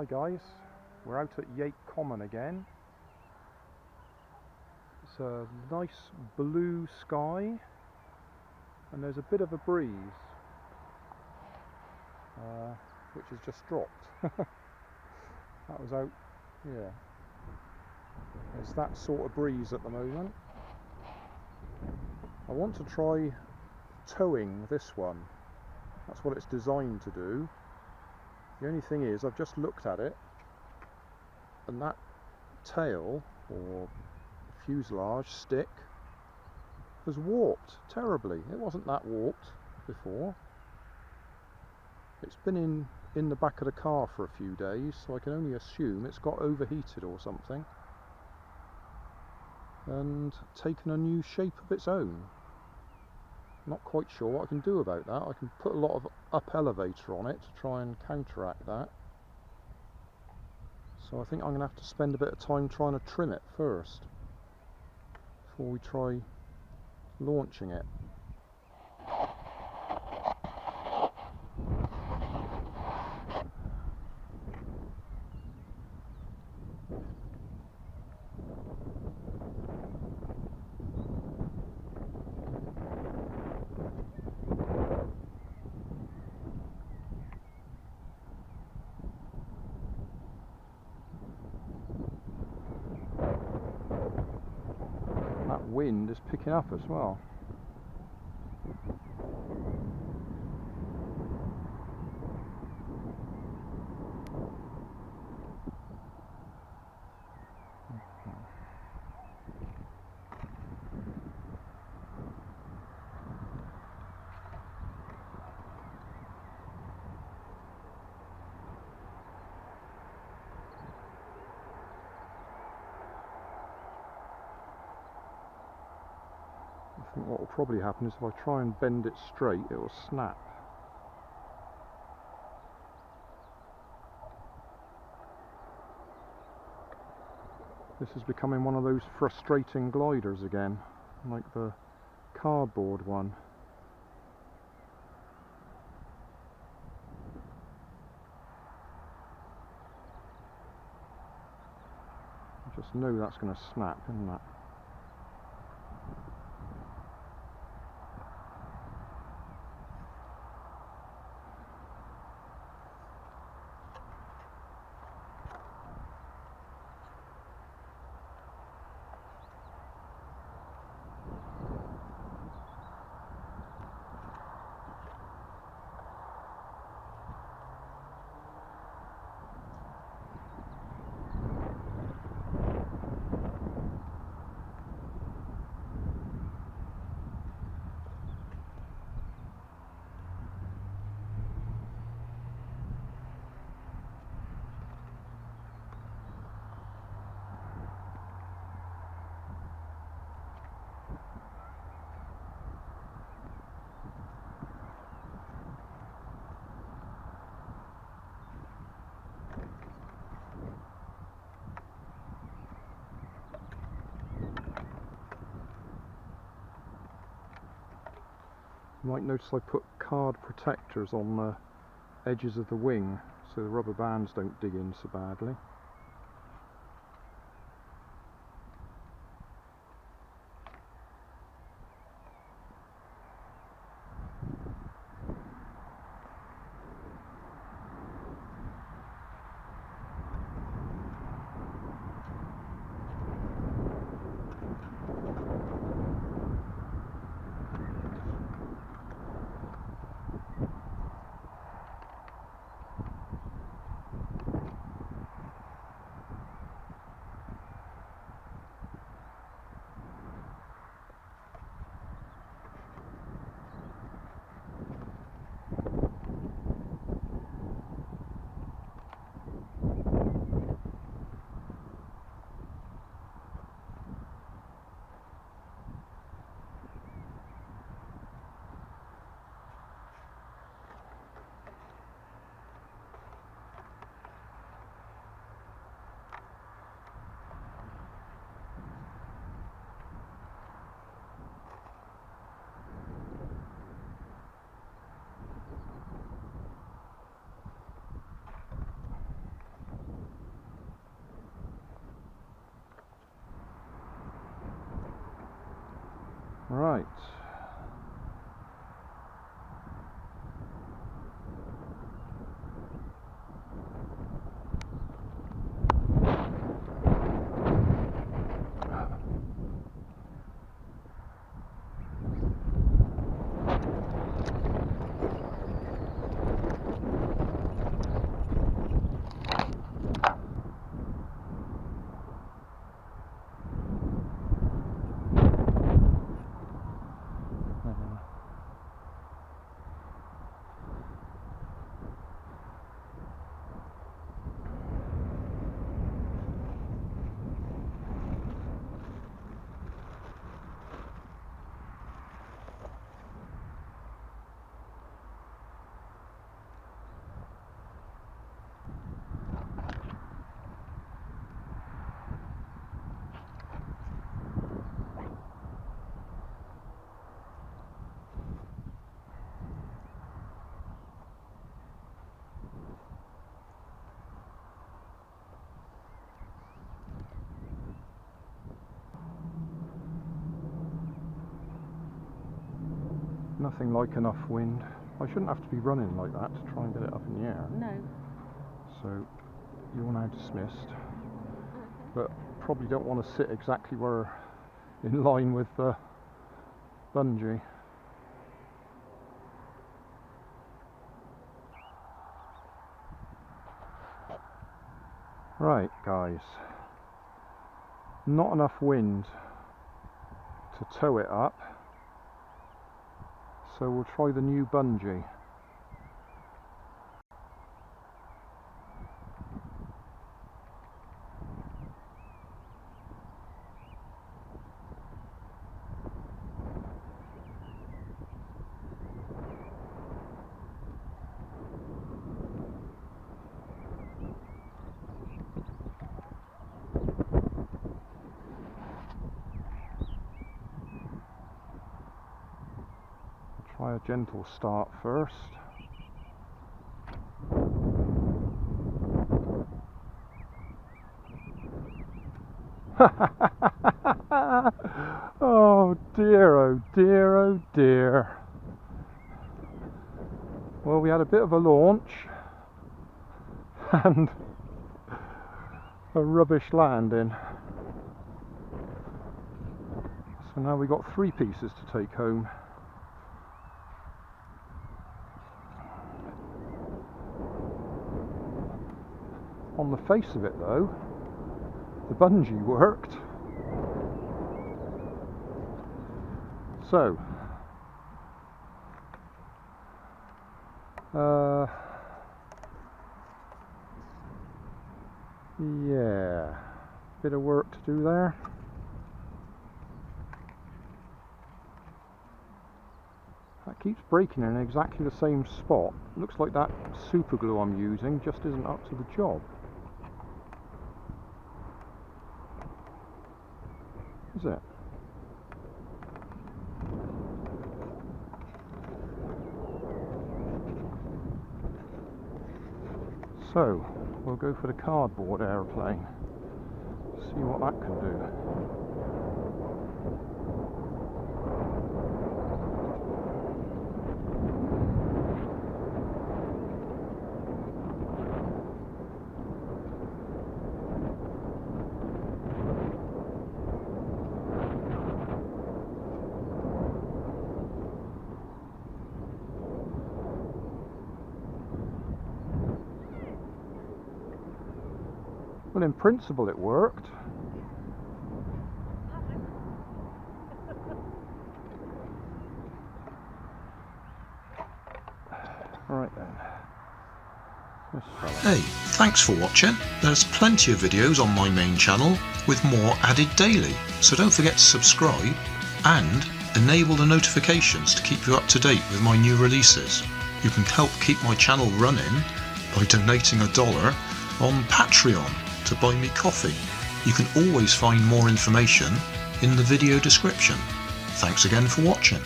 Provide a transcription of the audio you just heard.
Hi guys, we're out at Yate Common again. It's a nice blue sky and there's a bit of a breeze which has just dropped. That was out, yeah. There's that sort of breeze at the moment. I want to try towing this one. That's what it's designed to do. The only thing is, I've just looked at it and that tail or fuselage stick has warped terribly. It wasn't that warped before. It's been in the back of the car for a few days, so I can only assume it's got overheated or something and taken a new shape of its own. Not quite sure what I can do about that. I can put a lot of up elevator on it to try and counteract that. So I think I'm going to have to spend a bit of time trying to trim it first before we try launching it. That wind is picking up as well. I think what will probably happen is if I try and bend it straight, it will snap. This is becoming one of those frustrating gliders again, like the cardboard one. I just know that's going to snap, isn't it? You might notice I put card protectors on the edges of the wing so the rubber bands don't dig in so badly. Right. Nothing like enough wind. I shouldn't have to be running like that to try and get it up in the air. No. So you're now dismissed. But probably don't want to sit exactly where in line with the bungee. Right, guys. Not enough wind to tow it up. So we'll try the new bungee. Try a gentle start first. Oh dear, oh dear, oh dear. Well, we had a bit of a launch and a rubbish landing. So now we've got 3 pieces to take home. On the face of it though, the bungee worked. So, yeah, bit of work to do there. That keeps breaking in exactly the same spot. Looks like that super glue I'm using just isn't up to the job. Is it? So, we'll go for the cardboard aeroplane. See what that can do. Well, in principle it worked. Right then. Hey, thanks for watching. There's plenty of videos on my main channel with more added daily, so don't forget to subscribe and enable the notifications to keep you up to date with my new releases. You can help keep my channel running by donating $1 on Patreon to buy me coffee. You can always find more information in the video description. Thanks again for watching.